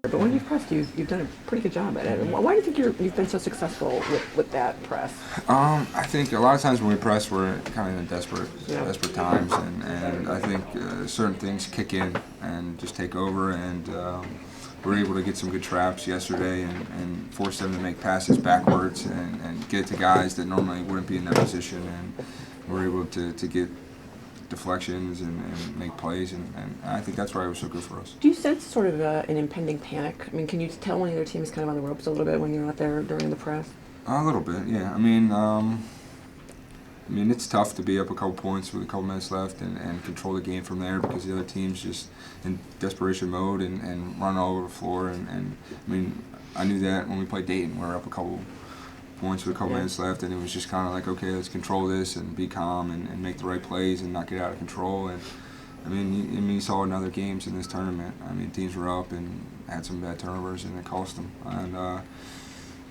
But when you've pressed, you've done a pretty good job at it. And why do you think you've been so successful with that press? I think a lot of times when we press, we're kind of in desperate times, and I think certain things kick in and just take over, and we're able to get some good traps yesterday and force them to make passes backwards and get it to guys that normally wouldn't be in that position, and we're able to get deflections and make plays, and I think that's why it was so good for us. Do you sense sort of an impending panic? I mean, can you tell when the other team is kind of on the ropes a little bit when you're out there during the press? A little bit, yeah. I mean, it's tough to be up a couple points with a couple minutes left and control the game from there because the other team's just in desperation mode and run all over the floor. And I mean, I knew that when we played Dayton, we were up a couple points with a couple minutes left, and it was just kind of like, okay, let's control this and be calm and make the right plays and not get out of control. And I mean, you saw in other games in this tournament. I mean, teams were up and had some bad turnovers, and it cost them. And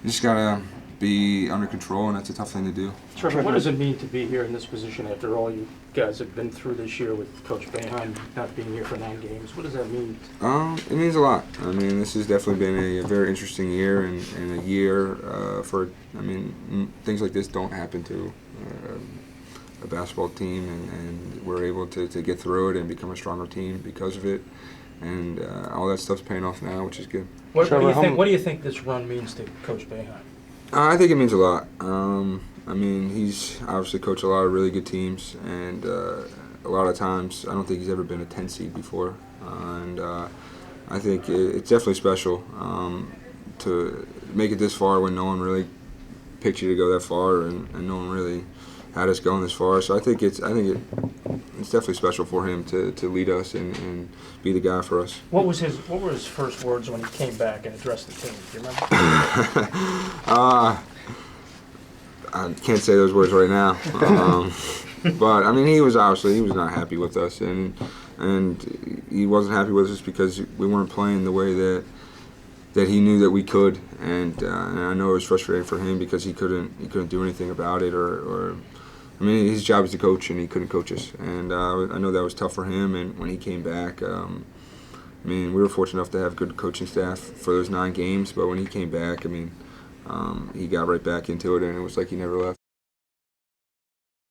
you just gotta be under control, and that's a tough thing to do. Trevor, what does it mean to be here in this position after all you guys have been through this year with Coach Boeheim not being here for 9 games? What does that mean? It means a lot. I mean, this has definitely been a very interesting year, and a year things like this don't happen to a basketball team, and we're able to get through it and become a stronger team because of it, and all that stuff's paying off now, which is good. What do you think this run means to Coach Boeheim? I think it means a lot. I mean, he's obviously coached a lot of really good teams, and a lot of times I don't think he's ever been a 10 seed before. And I think it's definitely special to make it this far when no one really picked you to go that far, and no one really had us going this far. So I think it's definitely special for him to lead us and be the guy for us. What were his first words when he came back and addressed the team? Do you remember? I can't say those words right now. But I mean, he was not happy with us, and he wasn't happy with us because we weren't playing the way that he knew that we could, and I know it was frustrating for him because he couldn't do anything about it, or I mean, his job is to coach, and he couldn't coach us, and I know that was tough for him. And when he came back, I mean, we were fortunate enough to have good coaching staff for those 9 games, but when he came back, I mean, he got right back into it, and it was like he never left.